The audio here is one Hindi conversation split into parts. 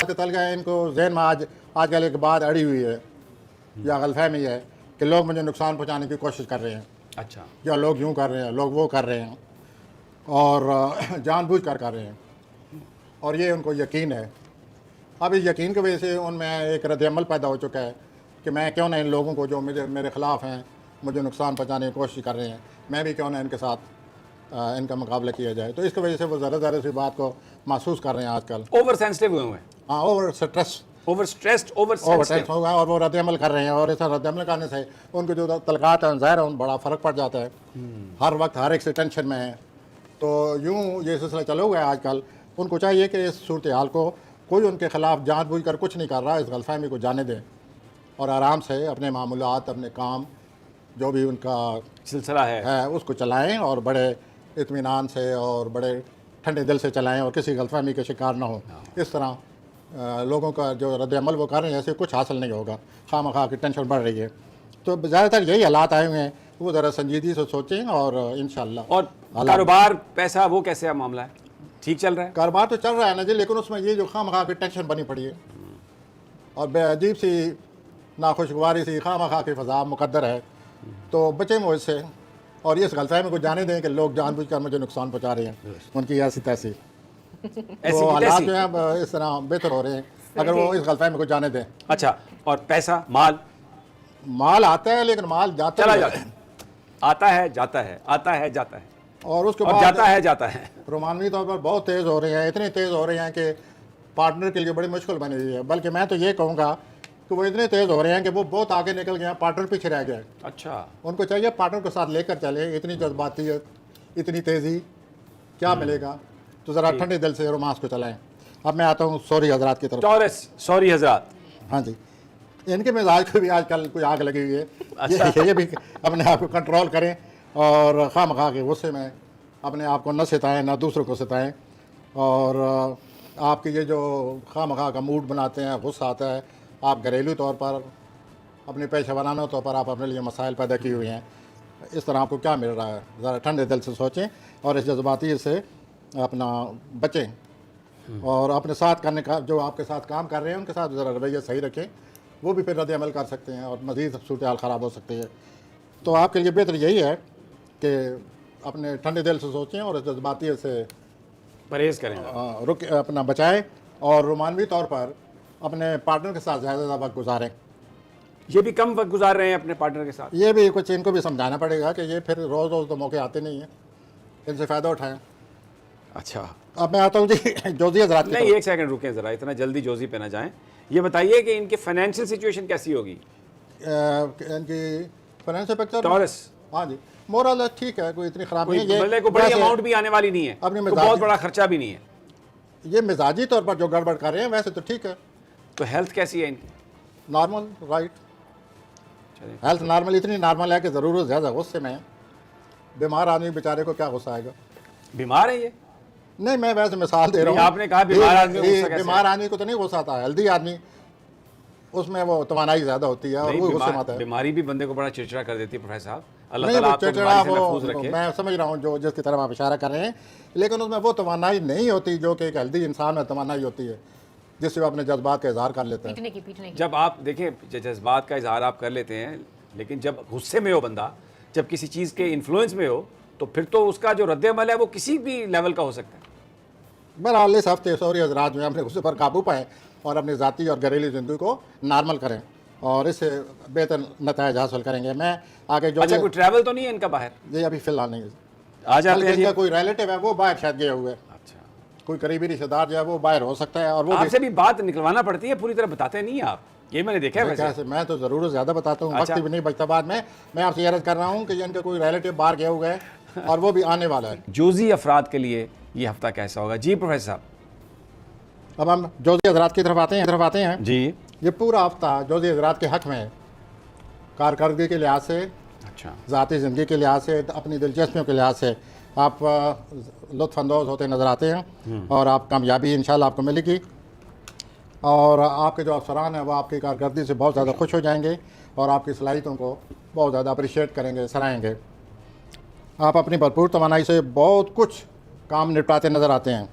के तल गए, इनको जहन में आजकल एक बात अड़ी हुई है या गलतफहमी है कि लोग मुझे नुकसान पहुंचाने की कोशिश कर रहे हैं। अच्छा, या लोग यूँ कर रहे हैं, लोग वो कर रहे हैं और जानबूझकर कर रहे हैं, और ये उनको यकीन है। अब इस यकीन की वजह से उनमें एक रद्द-ए-अमल पैदा हो चुका है कि मैं क्यों ना इन लोगों को जो मेरे ख़िलाफ़ हैं, मुझे नुकसान पहुंचाने की कोशिश कर रहे हैं, मैं भी क्यों ना इनके साथ इनका मुकाबला किया जाए। तो इसकी वजह से वो ज़रा सी बात को महसूस कर रहे हैं आजकल। ओवर सेंसिटिव हुए हुए हैं, हाँ, over stress, over stressed, over over sensitive. Tense हो गया और वो रद्द-ए-अमल कर रहे हैं, और ऐसा रद्द-ए-अमल करने से उनको जो तलक़ात हैं ज़ाहिर है उन बड़ा फ़र्क पड़ जाता है। हर वक्त हर एक से टेंशन में है, तो यूँ ये सिलसिला चला हुआ है आजकल। उनको चाहिए कि इस सूरत हाल को कोई उनके ख़िलाफ़ जानबूझकर कुछ नहीं कर रहा, इस गलतफ़हमी को जाने दें और आराम से अपने मामूलात, अपने काम जो भी उनका सिलसिला है उसको चलाएँ और बड़े इत्मीनान से और बड़े ठंडे दिल से चलाएँ और किसी गलतफ़हमी के शिकार ना हो। इस तरह लोगों का जो रद्द-ए-अमल वो कर रहे हैं, ऐसे कुछ हासिल नहीं होगा, खामखा की टेंशन बढ़ रही है। तो ज़्यादातर यही हालात आए हुए हैं, वो ज़रा संजीदगी से सोचें और इंशाअल्लाह। और कारोबार, पैसा, वो कैसे है मामला है? ठीक चल रहा है? कारोबार तो चल रहा है ना जी, लेकिन उसमें ये जो खामखा की टेंशन बनी पड़ी है और बेअजीब सी नाखुशगवारी सी खामखा की फ़ज़ा मुक़द्दर है, तो बचें मुझ से और इस गलतफ़हमी को जाने दें कि लोग जानबूझकर मुझे नुकसान पहुँचा रहे हैं, उनकी ऐसी तैसी। तो हालात जो है अब इस तरह बेहतर हो रहे हैं अगर वो इस गलतफहमी को जाने दें। अच्छा, और पैसा, माल आता है लेकिन माल जाता चला है, जाता है, आता है जाता है, आता है जाता है, और उसके और बाद जाता है जाता है। रोमानवी तौर पर बहुत तेज़ हो रहे हैं, इतने तेज़ हो रहे हैं कि पार्टनर के लिए बड़ी मुश्किल बनी हुई है। बल्कि मैं तो ये कहूँगा कि वो इतने तेज़ हो रहे हैं कि वो बहुत आगे निकल गए हैं, पार्टनर पीछे रह गए। अच्छा, उनको चाहिए पार्टनर के साथ लेकर चले। इतनी जज्बातियत, इतनी तेज़ी क्या मिलेगा? तो ज़रा ठंडे दिल से रोमांस को चलाएं। अब मैं आता हूँ सॉरी हजरात की तरफ। टॉरस, सॉरी हजरात। हाँ जी, इनके मिजाज को भी आजकल कोई आग लगी हुई है। अच्छा। ये भी अपने आप को कंट्रोल करें और खामखा के गुस्से में अपने आप को न सताएं, ना दूसरों को सताएं। और आपके ये जो खामखा का मूड बनाते हैं, गुस्सा आता है, आप घरेलू तौर पर, अपने पेशा वराना तौर पर आप अपने लिए मसाइल पैदा किए हुए हैं। इस तरह आपको क्या मिल रहा है? ज़रा ठंडे दिल से सोचें और इस जज्बाती से अपना बचें और अपने साथ करने का, जो आपके साथ काम कर रहे हैं उनके साथ ज़रा रवैया सही रखें। वो भी फिर रद्द-ए-अमल कर सकते हैं और मज़ीद सूरत हाल ख़राब हो सकती है। तो आपके लिए बेहतर यही है कि अपने ठंडे दिल से सोचें और इस जज्बाती से परहेज करें। रुक अपना बचाएं और रोमानवी तौर पर अपने पार्टनर के साथ ज़्यादा वक्त गुजारें। ये भी कम वक्त गुजार रहे हैं अपने पार्टनर के साथ। ये भी कुछ इनको भी समझाना पड़ेगा कि ये फिर रोज़ रोज़ तो मौके आते नहीं हैं, इनसे फ़ायदा उठाएं। अच्छा, अब मैं आता हूँ जी जोजी हजरात की नहीं, एक सेकंड रुकें ज़रा, इतना जल्दी जोजी पे ना जाएं। ये बताइए कि इनकी फाइनेंशियल सिचुएशन कैसी होगी? इनकी फाइनेंशियल पिक्चर, टॉरस, हाँ जी, मोरल ठीक है, कोई इतनी ख़राब नहीं है। मतलब कोई बड़ी वैसे अमाउंट भी आने वाली नहीं है, अपने कोई मिजाज- बहुत बड़ा खर्चा भी नहीं है। ये मिजाजी तौर पर जो गड़बड़ कर रहे हैं वैसे तो ठीक है, तो हेल्थ कैसी है इनकी? Normal, right. चलिए, हेल्थ नॉर्मल, इतनी नॉर्मल है कि ज़रूरत ज़्यादा गुस्से में है। बीमार आदमी बेचारे को क्या गुस्सा आएगा? बीमार है ये? नहीं, मैं वैसे मिसाल दे रहा नहीं, हूँ। आपने कहा बीमार आदमी को गुस्सा कैसे बीमार आदमी को तो नहीं गुस्सा आता, हेल्दी आदमी उसमें वो तवानाई ज़्यादा होती है और नहीं, वो गुस्से में आता है। बीमारी भी बंदे को बड़ा चिड़चिड़ा कर देती है प्रोफेसर साहब। अल्लाह नहीं, ताला वो आपको चिड़चिड़ा बीमारी से वो महफूज रखे। मैं समझ रहा हूँ जो जिसकी तरफ आप इशारा कर रहे हैं, लेकिन उसमें वो तवानाई नहीं होती जो कि एक हेल्दी इंसान में तवानाई होती है, जिससे वो अपने जज्बात का इजहार कर लेते हैं। पीटने की। जब आप देखें, जज्बात का इजहार आप कर लेते हैं, लेकिन जब गुस्से में हो बंदा, जब किसी चीज़ के इन्फ्लुएंस में हो, तो फिर तो उसका जो रद्द-ए-अमल है वो किसी भी लेवल का हो सकता है। बहरहाल इस हफ्ते सॉरी हजरात में अपने गुस्से पर काबू पाएँ और अपनी ज़ाती और घरेलू ज़िंदगी को नॉर्मल करें और इससे बेहतर नताइज हासिल करेंगे। मैं आगे जो अच्छा, कोई ट्रैवल तो नहीं है इनका बाहर? ये अभी फ़िलहाल नहीं है। आ जाते बल्कि हैं जी। इनका कोई रिलेटिव है वो बाहर शायद गए हुए हैं, अच्छा, कोई करीबी रिश्तेदार जो है वो बाहर हो सकता है और वो आपसे भी बात निकलवाना पड़ती है, पूरी तरह बताते नहीं हैं आप, ये मैंने देखा है वैसे। कैसे, मैं तो ज़रूर ज़्यादा बताता हूँ, अच्छा। वक्त भी नहीं बचता बाद में। मैं आपसे अर्ज़ कर रहा हूँ कि इनका कोई रिलेटिव बाहर गया हुआ है और वो भी आने वाला है। जोजी अफराद के लिए ये हफ्ता कैसा होगा? जी प्रोफेसर साहब। अब हम जोजी हजरात की तरफ आते हैं। जी, ये पूरा हफ्ता जोजी हजरात के हक़ में है, कारकर्दगी के लिहाज से, अच्छा, ज़ाती ज़िंदगी के लिहाज से, अपनी दिलचस्पियों के लिहाज से आप लुत्फ़अंदोज़ होते नज़र आते हैं और आप कामयाबी इंशाल्लाह आपको मिलेगी और आपके जो अफसरान हैं वो आपकी कारकर्दगी से बहुत ज़्यादा खुश हो जाएंगे और आपकी सलाहियतों को बहुत ज़्यादा अप्रिशिएट करेंगे, सराहेंगे। आप अपनी भरपूर तवानाई से बहुत कुछ काम निपटाते नज़र आते हैं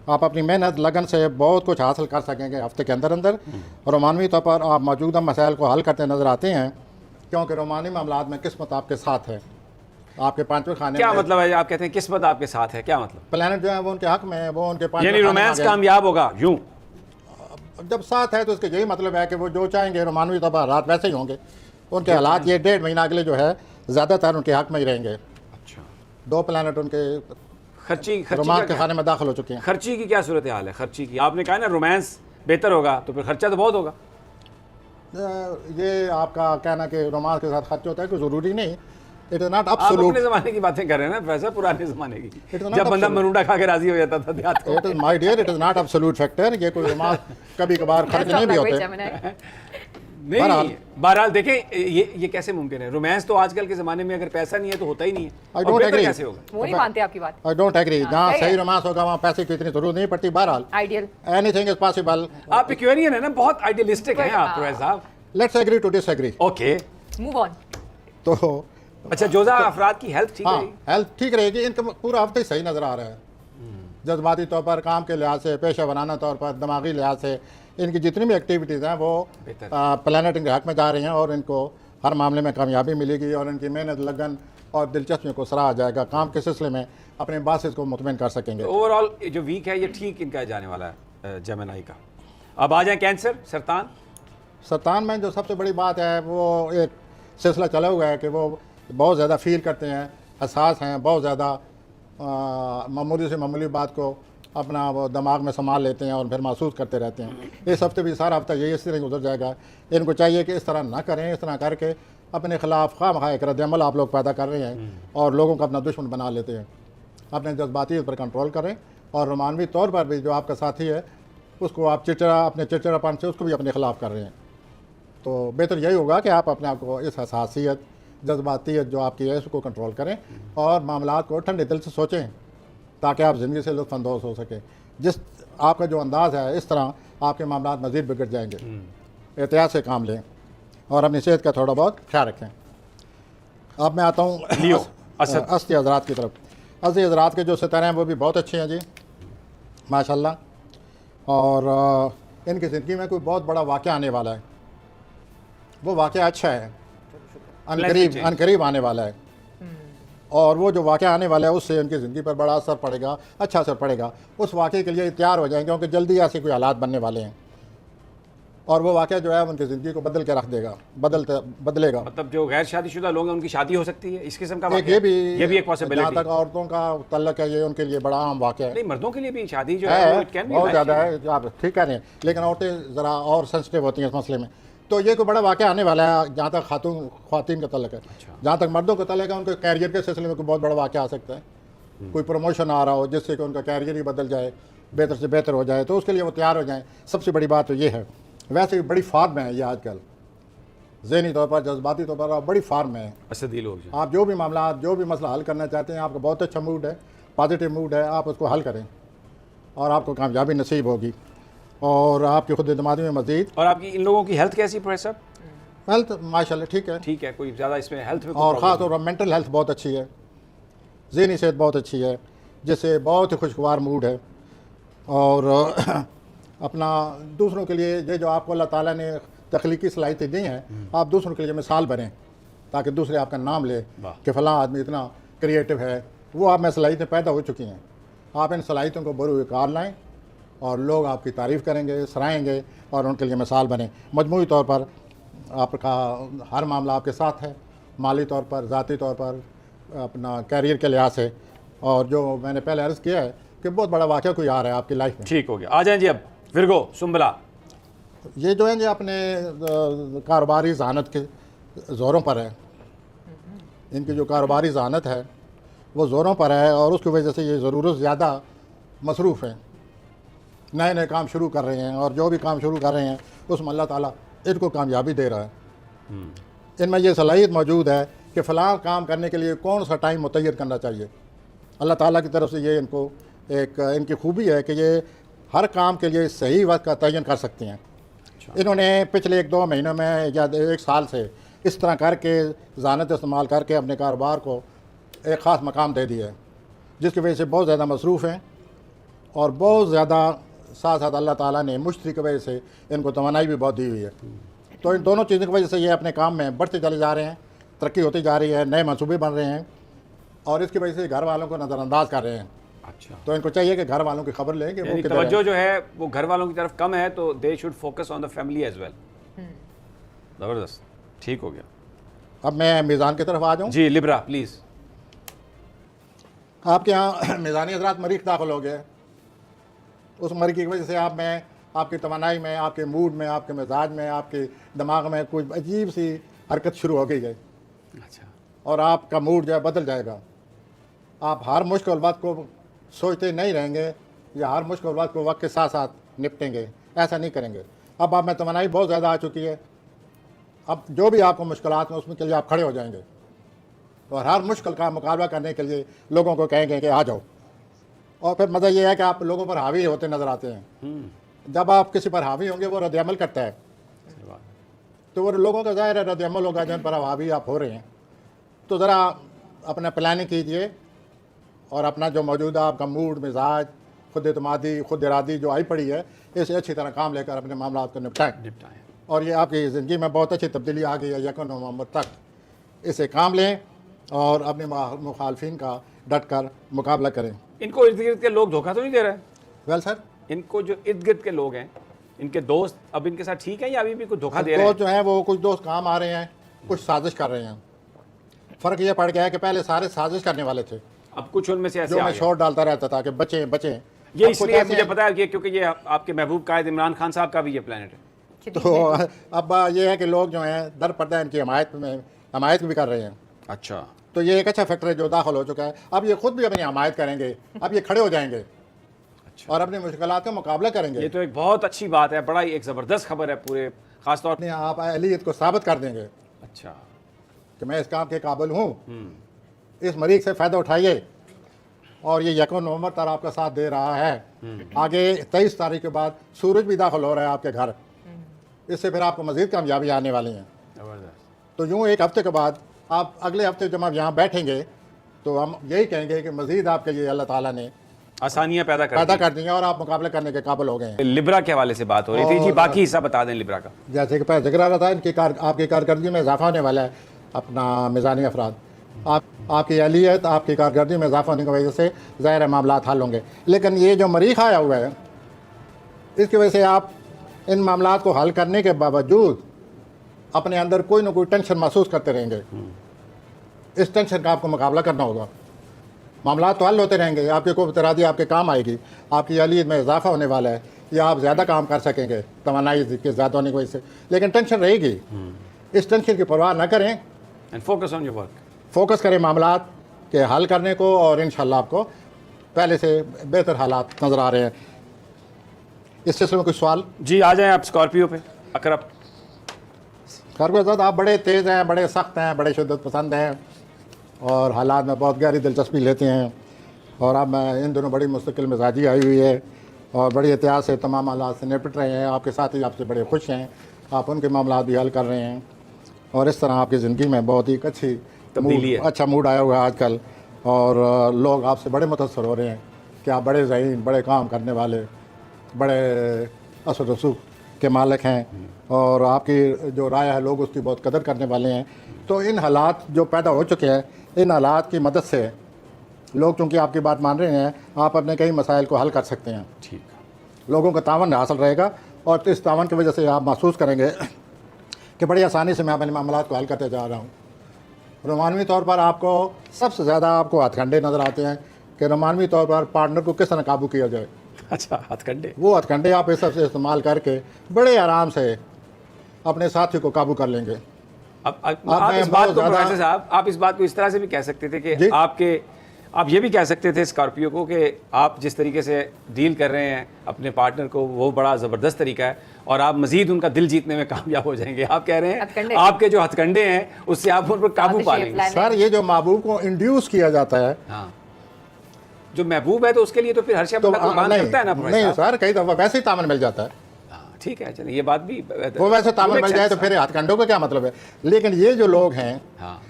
आप अपनी मेहनत लगन से बहुत कुछ हासिल कर सकेंगे हफ्ते के अंदर अंदर। रोमानवी तौर पर आप मौजूदा मसाइल को हल करते नज़र आते हैं, क्योंकि रोमानी मामलात में किस्मत आपके साथ है। आपके पांचवें खाने क्या में मतलब है आप कहते हैं किस्मत आपके साथ है, क्या मतलब? प्लानट जो है वो उनके हक में है, वो उनके यानी पांचवें खाने में रोमांस आ गए। कामयाब होगा यूं? जब साथ है तो इसका यही मतलब है कि वो जो चाहेंगे रोमानवी तौर पर हालात वैसे ही होंगे। उनके हालात ये 1.5 महीना के लिए जो है ज़्यादातर उनके हक में ही रहेंगे। अच्छा, 2 प्लानट उनके खर्ची रोमांस के का खाने में दाखिल हो चुके हैं। खर्ची की क्या सूरत हाल है? खर्ची की आपने कहा ना रोमांस बेहतर होगा, तो फिर खर्चा तो बहुत होगा। ये आपका कहना कि रोमांस के साथ खर्च होता है कोई ज़रूरी नहीं। इट इज़ नॉट आप एब्सोल्यूट। अपने ज़माने की बातें कर रहे हैं ना, वैसा पुराने ज़माने की, It is not जब बंदा absolute. मरूंडा खा के राजी हो जाता था देहात को। It is my dear, it is not absolute factor. ये कोई रोमांस कभी कभार खर्च नहीं भी होते। नहीं, बहरहाल- बहरहाल देखें ये कैसे मुमकिन है? रोमांस तो आजकल के ज़माने में अगर पैसा नहीं है तो होता ही नहीं है। I और don't बेहतर agree. कैसे होगा? वो नहीं मानते आपकी बात। I don't agree. जहाँ सही सही है। रोमांस होगा वहाँ पैसे की इतनी जरूरत नहीं पड़ती। बहरहाल आइडियल। Anything is possible. आप पिक्यूरियन है ना, बहुत आइडियलिस्टिक हैं आप तो साहब। Let's agree to disagree. Okay, move on. तो अच्छा जोजा अफराद की हेल्थ ठीक हाँ, है? हेल्थ ठीक रहेगी। इनका पूरा हफ्ता ही सही नज़र आ रहा है। जज्बाती तौर पर, काम के लिहाज से, पेशा वराना तौर पर, दिमागी लिहाज से इनकी जितनी भी एक्टिविटीज़ हैं वो बेहतर। प्लानट इनके हक में जा रही हैं और इनको हर मामले में कामयाबी मिलेगी और इनकी मेहनत, लगन और दिलचस्पी को सराहा जाएगा। काम के सिलसिले में अपने बासिस को मुतमईन कर सकेंगे। ओवरऑल जो वीक है ये ठीक इनका जाने वाला है जेमिनी का। अब आ जाए कैंसर, सरतान। सरतान में जो सबसे बड़ी बात है वो एक सिलसिला चला हुआ है कि वो बहुत ज़्यादा फील करते हैं, हसास हैं, बहुत ज़्यादा मामूली से मामूली बात को अपना वो दिमाग में संभाल लेते हैं और फिर महसूस करते रहते हैं। इस हफ्ते भी सारा हफ्ता यही इस तरह गुजर जाएगा। इनको चाहिए कि इस तरह ना करें। इस तरह करके अपने खिलाफ खामखा एक रद्द-ए-अमल आप लोग पैदा कर रहे हैं और लोगों को अपना दुश्मन बना लेते हैं। अपने जज्बाती पर कंट्रोल करें और रोमानवी तौर पर भी जो आपका साथी है उसको आप अपने चिड़चिड़ापन से उसको भी अपने खिलाफ कर रहे हैं। तो बेहतर यही होगा कि आप अपने आप को इस हसासियत, जज्बातियत जो आपकी है उसको कंट्रोल करें और मामलात को ठंडे दिल से सोचें ताकि आप ज़िंदगी से लुत्फ़अंदोज़ हो सके। जिस आपका जो अंदाज़ है इस तरह आपके मामलात मज़ीद बिगड़ जाएंगे। एहतियात से काम लें और अपनी सेहत का थोड़ा बहुत ख्याल रखें। अब मैं आता हूँ लियो, असद। अस्ती हज़रात की तरफ। अस्ती हज़रात के जो सितारे हैं वो भी बहुत अच्छे हैं जी, माशाल्लाह। और इनकी ज़िंदगी में कोई बहुत बड़ा वाक़या आने वाला है। वो वाक़या अच्छा है, अनकरीब आने वाला है। और वो जो वाक़या आने वाला है उससे उनकी ज़िंदगी पर बड़ा असर पड़ेगा, अच्छा असर पड़ेगा। उस वाक़े के लिए तैयार हो जाएंगे क्योंकि जल्दी ऐसे कोई हालात बनने वाले हैं और वो वाक़या जो है उनकी ज़िंदगी को बदल के रख देगा, बदलेगा। मतलब जो गैर शादीशुदा लोग हैं उनकी शादी हो सकती है, इस किस्म का एक वाक़या? ये भी एक जहाँ पॉसिबिलिटी तक औरतों का तल्लक है ये उनके लिए बड़ा आम वाक़या है। नहीं, मर्दों के लिए भी शादी जो है वो it can be बहुत life ज़्यादा changing। है, आप ठीक कह रहे हैं। लेकिन औरतें ज़रा और सेंसिटिव होती हैं इस मसले में। तो ये कोई बड़ा वाक़या आने वाला है जहाँ तक ख़वातीन का तल्लक है। जहाँ तक मर्दों का तल्लक है उनके कैरियर के सिलसिले में कोई बहुत बड़ा वाक़या आ सकता है। कोई प्रमोशन आ रहा हो जिससे कि उनका कैरियर ही बदल जाए, बेहतर से बेहतर हो जाए, तो उसके लिए वो तैयार हो जाएँ। सबसे बड़ी बात तो ये है। वैसे भी बड़ी फार्म में है ये आजकल, ज़हनी तौर पर, जज्बाती तौर पर बड़ी फार्म में है। असदी लोग जो आप जो भी मामला, जो भी मसला हल करना चाहते हैं, आपका बहुत अच्छा मूड है, पॉजिटिव मूड है, आप उसको हल करें और आपको कामयाबी नसीब होगी और आपकी खुद एतमादी में मज़ीद। और आपकी इन लोगों की हेल्थ कैसी प्रोफेसर? हेल्थ माशाल्लाह ठीक है। ठीक है, कोई ज़्यादा इसमें हेल्थ में कोई और problem ख़ास तौर पर मेंटल हेल्थ बहुत अच्छी है, ज़हनी सेहत बहुत अच्छी है, जिससे बहुत ही खुशगवार मूड है। और अपना दूसरों के लिए ये जो आपको अल्लाह ताला ने तख्लीकी सलाहियतें दी हैं, आप दूसरों के लिए मिसाल बनें ताकि दूसरे आपका नाम ले वाह। कि फ़लाँ आदमी इतना क्रिएटिव है। वो आप में सलाहियतें पैदा हो चुकी हैं। आप इन सलाहियतों को बरूए कार लाएँ और लोग आपकी तारीफ़ करेंगे, सराहेंगे और उनके लिए मिसाल बने। मजमूई तौर पर आपका हर मामला आपके साथ है, माली तौर पर, ज़ाती तौर पर, अपना कैरियर के लिहाज से। और जो मैंने पहले अर्ज़ किया है कि बहुत बड़ा वाक़या कोई आ रहा है आपकी लाइफ में। ठीक हो गया। आ जाएं जी अब विर्गो, सुंबला। ये जो है ये अपने कारोबारी ज़हानत के ज़ोरों पर है। इनकी जो कारोबारी ज़हानत है वो ज़ोरों पर है और उसकी वजह से ये ज़रूरत ज़्यादा मसरूफ़ हैं, नए नए काम शुरू कर रहे हैं और जो भी काम शुरू कर रहे हैं उसमें अल्लाह ताला इनको कामयाबी दे रहा है। इनमें ये सलाहियत मौजूद है कि फ़लाँ काम करने के लिए कौन सा टाइम मुतय्यर करना चाहिए। अल्लाह ताला की तरफ से ये इनको एक इनकी खूबी है कि ये हर काम के लिए सही वक्त का तयन कर सकते हैं। इन्होंने पिछले 1-2 महीनों में या 1 साल से इस तरह करके ज़ानत इस्तेमाल करके अपने कारोबार को एक ख़ास मकाम दे दिया है, जिसकी वजह से बहुत ज़्यादा मसरूफ़ हैं और बहुत ज़्यादा साथ साथ अल्लाह ताला ने मुश्तरी की वजह से इनको तवानाई भी बहुत दी हुई है। तो इन दोनों चीज़ों की वजह से ये अपने काम में बढ़ते चले जा रहे हैं, तरक्की होती जा रही है, नए मंसूबे बन रहे हैं और इसकी वजह से घर वालों को नज़रअंदाज कर रहे हैं। अच्छा, तो इनको चाहिए कि घर वालों की खबर लें कि वो यानी किधर है। तवज्जो जो है वो घर वालों की तरफ कम है, तो they should focus on the family as well. ज़बरदस्त, ठीक हो गया। अब मैं मीज़ान की तरफ आ जाऊँ। जी लिब्रा प्लीज़। आपके यहाँ मीज़ानी हजरात मरीख दाखिल हो गए, उस मरीख की वजह से आप में, आपकी तवानाई में, आपके मूड में, आपके मिजाज में, आपके दिमाग में कुछ अजीब सी हरकत शुरू हो गई है अच्छा, और आपका मूड जो है बदल जाएगा। आप हर मुश्किल बात को सोचते नहीं रहेंगे या हर मुश्किल बात को वक्त के साथ साथ निपटेंगे, ऐसा नहीं करेंगे। अब आप में तमन्नाई बहुत ज़्यादा आ चुकी है। अब जो भी आपको मुश्किलात में उसमें के लिए आप खड़े हो जाएंगे और हर मुश्किल का मुकाबला करने के लिए लोगों को कहेंगे कि आ जाओ। और फिर मज़ा ये है कि आप लोगों पर हावी होते नज़र आते हैं। जब आप किसी पर हावी होंगे वो रद्द-ए-अमल करता है, सही बात। तो वो लोगों का ज़ाहिर है रद्द-ए-अमल होगा जिन पर हावी आप हो रहे हैं। तो ज़रा अपना प्लानिंग कीजिए और अपना जो मौजूदा आपका मूड, मिजाज, खुद एतमादी, खुद इरादी जो आई पड़ी है, इसे अच्छी तरह काम लेकर अपने मामला को निपटाएँ। और ये आपकी ज़िंदगी में बहुत अच्छी तब्दीली आ गई है। 1 नवंबर तक इसे काम लें और अपने मुखालफिन का डट कर मुकाबला करें। इनको इर्द गिर्द के लोग धोखा तो नहीं दे रहे? वेल सर, इनको जो इर्द गिर्द के लोग हैं, इनके दोस्त अब इनके साथ ठीक है या अभी भी कुछ धोखा दे रहे दोस्त जो हैं वो कुछ दोस्त काम आ रहे हैं, कुछ साजिश कर रहे हैं। फ़र्क ये पड़ गया है कि पहले सारे साजिश करने वाले थे, अब कुछ उनमें से ऐसे जो आ मैं गए। शोर डालता रहता था कि बचें बचें। ये अब कुछ इसलिए ऐसे मुझे हैं- पता है कि क्योंकि ये आपके महबूब कायद इमरान खान साहब का भी ये प्लानट है। तो अब ये है कि लोग जो हैं दर पर्दा इनकी हमायत भी कर रहे हैं। अच्छा, तो ये एक अच्छा फैक्टर है जो दाखिल हो चुका है। अब ये खुद भी अपनी हमायत करेंगे, अब ये खड़े हो जाएंगे अच्छा। और अपनी मुश्किलात का मुकाबला करेंगे। ये तो एक बहुत अच्छी बात है, बड़ा ही एक ज़बरदस्त खबर है पूरे खासतौर अपने आप अहलियत को साबित कर देंगे अच्छा, कि मैं इस काम के काबिल हूँ। इस मरीज से फ़ायदा उठाइए और ये 1 नवंबर तक आपका साथ दे रहा है। आगे 23 तारीख के बाद सूरज भी दाखिल हो रहा है आपके घर, इससे फिर आपको मज़ीद कामयाबी आने वाली हैं। ज़बरदस्त। तो यूँ एक हफ्ते के बाद आप अगले हफ्ते जब आप यहाँ बैठेंगे तो हम यही कहेंगे कि मज़ीद आपके लिए अल्लाह ताला ने आसानियाँ पैदा कर दी हैं और आप मुकाबला करने के काबिल हो गए हैं। लिब्रा के हवाले से बात हो रही थी जी, बाकी हिस्सा बता दें लिब्रा का। जैसे कि पहले जिक्र आ रहा था, इनकी आपकी कारकर्दगी में इजाफा होने वाला है। अपना मिज़ानी अफराद, आपकी अहलियत, आपकी कारकर्दगी में इजाफा होने की वजह से ज़ाहिर है मामलात हल होंगे। लेकिन ये जो मरीख आया हुआ है, इसकी वजह से आप इन मामलात को हल करने के बावजूद अपने अंदर कोई ना कोई टेंशन महसूस करते रहेंगे। इस टेंशन का आपको मुकाबला करना होगा। मामला तो हल होते रहेंगे, आपकी क़ुव्वत इरादी आपके काम आएगी, आपकी अहलियत में इजाफा होने वाला है, या आप ज़्यादा काम कर सकेंगे तवानाई के ज़्यादा होने की वजह से। लेकिन टेंशन रहेगी, इस टेंशन की परवाह ना करें and focus on your work. Focus करें मामलात के हल करने को और इंशाल्लाह आपको पहले से बेहतर हालात नज़र आ रहे हैं। इस सिलसिले में कुछ सवाल? जी आ जाएं आप स्कॉर्पियो पे। अकरब, कारगुजात आप बड़े तेज़ हैं, बड़े सख्त हैं, बड़े शिद्दत पसंद हैं और हालात में बहुत गहरी दिलचस्पी लेते हैं। और अब इन दोनों बड़ी मुस्तकिल मिजाजी आई हुई है और बड़ी एहतियात से तमाम हालात से निपट रहे हैं। आपके साथी आपसे बड़े खुश हैं, आप उनके मामला भी हल कर रहे हैं और इस तरह आपकी ज़िंदगी में बहुत ही अच्छी तब्दीली है। अच्छा मूड आया हुआ है आजकल और लोग आपसे बड़े मुतअस्सर हो रहे हैं कि आप बड़े ज़हीन, बड़े काम करने वाले, बड़े असर रसूख के मालिक हैं और आपकी जो राय है लोग उसकी बहुत कदर करने वाले हैं। तो इन हालात जो पैदा हो चुके हैं, इन हालात की मदद से लोग चूँकि आपकी बात मान रहे हैं, आप अपने कई मसाइल को हल कर सकते हैं। ठीक, लोगों का तावन हासिल रहेगा और इस तावन की वजह से आप महसूस करेंगे कि बड़ी आसानी से मैं अपने मामलात को हल करते जा रहा हूँ। रोमानवी तौर पर आपको सबसे ज़्यादा आपको हथकंडे नज़र आते हैं कि रोमानवी तौर पर पार्टनर को किस तरह काबू किया जाए। अच्छा, हथकंडे। वो हथकंडे आप इस सबसे इस्तेमाल करके बड़े आराम से अपने साथी को काबू कर लेंगे। अब आप मैं इस बात बहुत को ज़्यादा- प्रोफेसर साहब, आप इस बात को इस तरह से भी कह सकते थे कि जी। आप ये भी कह सकते थे स्कॉर्पियो को कि आप जिस तरीके से डील कर रहे हैं अपने पार्टनर को, वो बड़ा ज़बरदस्त तरीका है और आप मजीद उनका दिल जीतने में कामयाब हो जाएंगे। आप कह रहे हथकंडे। हैं आपके जो हथकंडे हैं उससे आप उन पर काबू Partnership पा लेंगे। plan। सर ये जो महबूब को इंड्यूस किया जाता है हाँ, जो महबूब है तो उसके लिए तो फिर हर शब्द तो कुर्बान करता है ना नहीं प्रोफेसर साहब? सर, कई दफ़ा वैसे ही तामन मिल जाता है। हाँ, ठीक है, चलिए ये बात भी वो वैसे तामन मिल जाए तो फिर हथकंडों का क्या मतलब है। लेकिन ये जो लोग हैं, हाँ,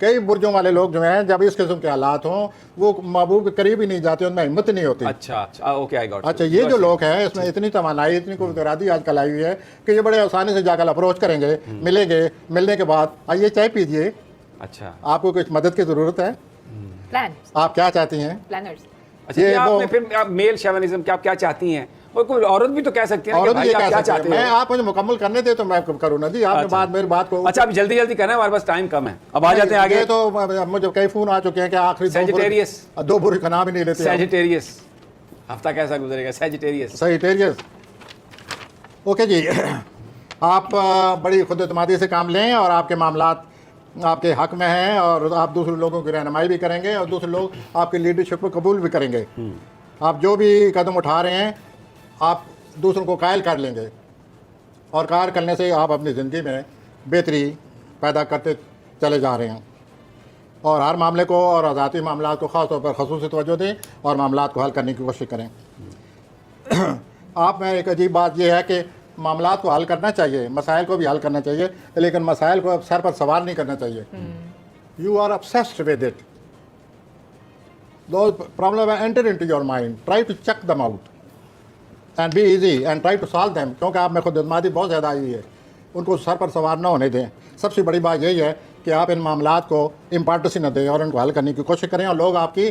कई बुर्जों वाले लोग जो हैं जब इस किस्म के हालात हों वो महबूब के करीब ही नहीं जाते, उनमें हिम्मत नहीं होती। अच्छा ओके आई गॉट। अच्छा, ये जो लोग हैं इसमें इतनी तवानाई, इतनी कुव्वत-ए-इरादी आजकल आई हुई है कि ये बड़े आसानी से जाकर अप्रोच करेंगे, मिलेंगे, मिलने के बाद आइए चाय पीजिए, अच्छा आपको कुछ मदद की ज़रूरत है, प्लान आप क्या चाहती हैं? प्लानर्स अच्छा ये ये वो- आपने फिर आप मेल शेवनिज्म क्या आप क्या चाहती हैं? और कोई औरत भी तो कह सकती है ना कि औरत भाई ये आप कह क्या सकते हैं, चाहते मैं हो? आप मुझे मुकम्मल करने दे तो मैं करूँ ना जी, आपने अच्छा। बात मेरी बात को अच्छा अभी जल्दी जल्दी करना है, हमारे पास टाइम कम है, अब आ जाते हैं ये आगे। तो मुझे कई फ़ोन आ चुके हैं कि आखिरी Sagittarius। दो बुरी का नाम ही नहीं लेते आप। सैजिटेरियस, हफ्ता कैसा गुजरेगा? सैजिटेरियस। सैजिटेरियस, ओके जी। आप बड़ी खुद-एतमादी से काम लें और आपके मामलात आपके हक में हैं और आप दूसरे लोगों की रहनुमाई भी करेंगे और दूसरे लोग आपकी लीडरशिप को कबूल भी करेंगे। आप जो भी कदम उठा रहे हैं आप दूसरों को कायल कर लेंगे और कार करने से आप अपनी ज़िंदगी में बेहतरी पैदा करते चले जा रहे हैं। और हर मामले को और ज़ाती मामलात को ख़ास तौर पर ख़ुसूसी तवज्जो दें और मामलात को हल करने की कोशिश करें। आप में एक अजीब बात यह है कि मामलात को हल करना चाहिए, मसाइल को भी हल करना चाहिए, लेकिन मसाइल को अब सर पर सवार नहीं करना चाहिए। You are obsessed with it. Those problems enter into your mind. Try to check them out and be easy and try to solve them. क्योंकि आप में खुद-एतमादी बहुत ज़्यादा आई है, उनको सर पर सवार ना होने दें। सबसे बड़ी बात यही है कि आप इन मामलात को इम्पार्टेंसी न दें और इनको हल करने की कोशिश करें और लोग आपकी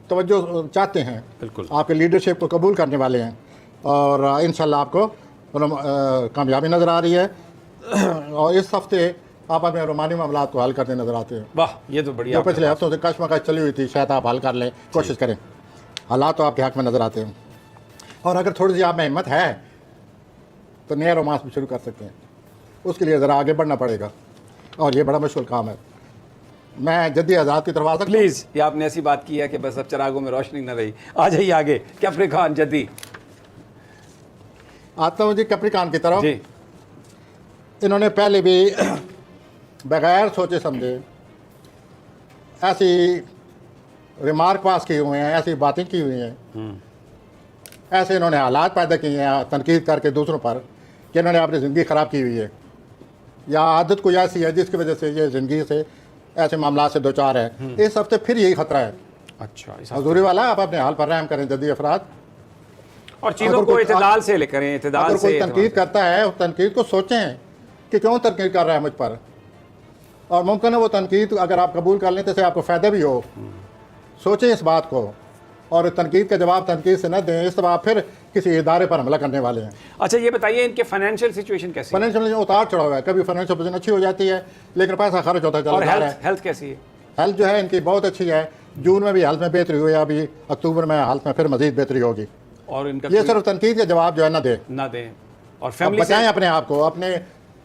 तवज्जो चाहते हैं, बिल्कुल। आपकी लीडरशिप को कबूल करने वाले हैं और इंशाल्लाह आपको कामयाबी नज़र आ रही है। और इस हफ्ते आप अपने रोमानी मामलात को हल करते नज़र आते हैं। वाह ये तो बढ़िया। जो पिछले हफ्तों से कशमकश चली हुई थी शायद आप हल कर लें, कोशिश करें। हालात तो आपके हक में नज़र आते हैं और अगर थोड़ी सी आप में हिम्मत है तो नया रोमांस भी शुरू कर सकते हैं। उसके लिए ज़रा आगे बढ़ना पड़ेगा और ये बड़ा मुश्किल काम है। मैं जद्दी आज़ाद की तरफ आ सकता हूं? प्लीज, ये आपने ऐसी बात की है कि बस अब चिरागों में रोशनी न रही। आ जाइए आगे। कैप्री खान जद्दी आता हूँ जी कैप्रिकॉन की तरफ। जी। इन्होंने पहले भी बगैर सोचे समझे ऐसी रिमार्क पास किए हुए हैं, ऐसी बातें की हुई हैं, ऐसे इन्होंने हालात पैदा किए हैं तनकीद करके दूसरों पर कि इन्होंने अपनी ज़िंदगी ख़राब की हुई है या आदत कोई ऐसी है जिसकी वजह से ये ज़िंदगी से ऐसे मामला से दो चार है। इस हफ्ते फिर यही ख़तरा है। अच्छा हजूरी वाला आप अपने हाल पर रहम करें जद्दी अफराद। और चीज़ों अगर को कोई- इतदाल से लेकर इतदाल अगर कोई से तनकीद करता है उस तनकीद को सोचें कि क्यों तनकीद कर रहा है मुझ पर, और मुमकिन है वो तनकीद अगर आप कबूल कर लें तो इससे आपको फ़ायदा भी हो। सोचें इस बात को और तनकीद का जवाब तनकीद से न दें, इस तरह आप फिर किसी इदारे पर हमला करने वाले हैं। अच्छा ये बताइए इनके फाइनेंशियल सिचुएशन कैसी है? फाइनेंशियल उतार चढ़ाव है, कभी फाइनेंशियल पोजीशन अच्छी हो जाती है लेकिन पैसा खर्च होता चला और जा रहा है। हेल्थ कैसी है? हेल्थ जो है इनकी बहुत अच्छी है। जून में भी हेल्थ में बेहतरी हुई है, अभी अक्टूबर में हेल्थ में फिर मजीद बेहतरी होगी। और इनका ये सिर्फ तनकीद का जवाब जो है ना दे, ना दें। और अब फैमिली बचाएं से अपने आप को। अपने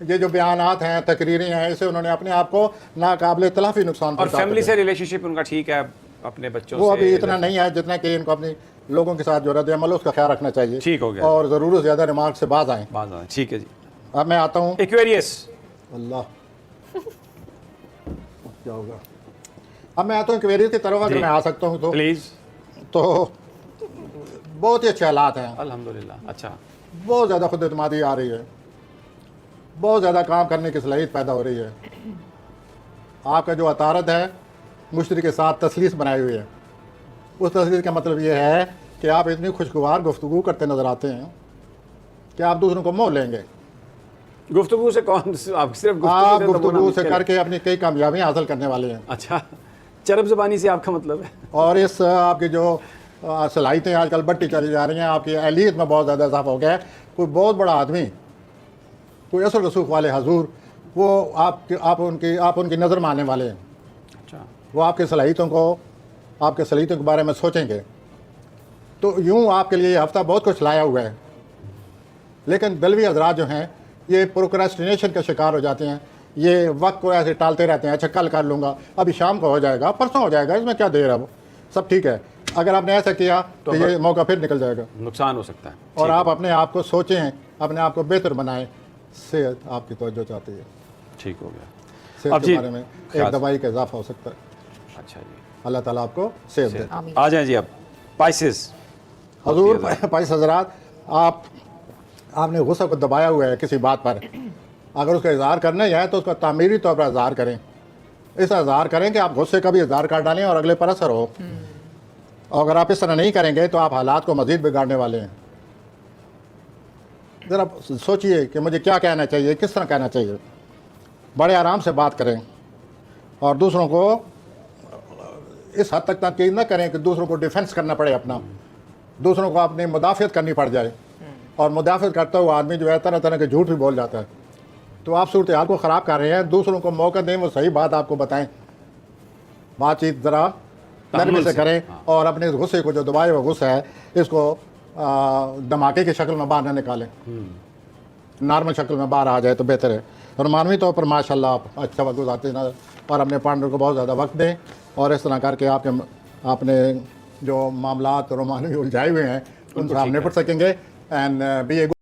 ये जो बयानात हैं तकरीरें हैं इससे उन्होंने अपने आप को नाकाबिले तलाफी नुकसान और पहुंचा फैमिली दिया। से रिलेशनशिप उनका ठीक है अपने बच्चों वो से? अभी इतना नहीं है जितना कि इनको अपने लोगों के साथ जो रद्द अमल उसका ख्याल रखना चाहिए। ठीक हो गया। और ज़रूरत से ज़्यादा रिमार्क से बाज आएँ। बात है, ठीक है जी। अब मैं आता हूँ। एक्वेरियस अल्लाह क्या होगा। अब मैं आता हूँ क्वेरीज की तरफ, अगर जी। मैं आ सकता हूँ प्लीज। तो बहुत ही अच्छे हालात हैं। अल्हम्दुलिल्लाह। अच्छा बहुत ज़्यादा खुद एतमादी आ रही है, बहुत ज़्यादा काम करने की सलाहियत पैदा हो रही है। आपका जो अतारत है मुश्तरी के साथ तसलीस बनाई हुई है। उस तसलीस का मतलब ये है कि आप इतनी खुशगवार गुफ्तगू करते नज़र आते हैं कि आप दूसरों को मोह लेंगे। गुफ्तगू से कौन? आप सिर्फ आप गुफ्तगू गुफ्तगू से करके अपनी कई कामयाबियाँ हासिल करने वाले हैं। अच्छा चरब ज़बानी से आपका मतलब है? और इस आपकी जो सलाहियतें आजकल बढ़ती चली जा रही हैं, आपकी अहलियत में बहुत ज़्यादा इजाफा हो गया है। कोई बहुत बड़ा आदमी, कोई असल रसूख वाले हजूर, वो आप उनकी नज़र मानने वाले हैं। अच्छा वो आपकी सलाहियतों के बारे में सोचेंगे। तो यूँ आपके लिए ये हफ्ता बहुत कुछ लाया हुआ है, लेकिन दलवी हजरात जो हैं ये प्रोक्रेस्टिनेशन का शिकार हो जाते हैं। ये वक्त को ऐसे टालते रहते हैं, अच्छा कल कर लूँगा, अभी शाम को हो जाएगा, परसों हो जाएगा, इसमें क्या देर है, वो सब ठीक है। अगर आपने ऐसा किया तो ये मौका फिर निकल जाएगा नुकसान हो सकता है। और आप अपने आप को सोचें, अपने आप को बेहतर बनाएं। सेहत आपकी तवज्जो चाहती है, ठीक हो गया। सेहत अब के जी, बारे में एक खास- दवाई का इजाफा हो सकता है। अच्छा जी अल्लाह ताला आपको सेहत दे। आमीन। आ जाएं जी। अब पाइसेस हजूर भाई हजरात, आपने गुस्सा को दबाया हुआ है किसी बात पर, अगर उसका इजहार करना ही है तो उसका तामीरी तौर पर इजहार करें। इस इजहार करें कि आप गुस्से का भी इजहार कर डालें और अगले पर असर हो। और अगर आप इस तरह नहीं करेंगे तो आप हालात को मज़ीद बिगाड़ने वाले हैं। ज़रा सोचिए कि मुझे क्या कहना चाहिए, किस तरह कहना चाहिए। बड़े आराम से बात करें और दूसरों को इस हद तक तनकीद न करें कि दूसरों को डिफेंस करना पड़े अपना, दूसरों को अपनी मुदाफ़ियत करनी पड़ जाए। और मुदाफ़ियत करता हुआ आदमी जो है तरह तरह के झूठ भी बोल जाता है। तो आप सूरत हाल को ख़राब कर रहे हैं। दूसरों को मौका दें, वो सही बात आपको बताएं, बातचीत ज़रा नरमी से करें और अपने इस गुस्से को जो दबाए हुआ गुस्सा है इसको धमाके की शक्ल में बाहर न निकालें, नॉर्मल शक्ल में बाहर आ जाए तो बेहतर है। और मानवी तौर पर माशाल्लाह आप अच्छा वक्त गुजारते हैं और अपने पार्टनर को बहुत ज़्यादा वक्त दें और इस तरह करके आपने जो मामलात और मानवी उलझाए हुए हैं उनसे आप निपट सकेंगे एंड बी ए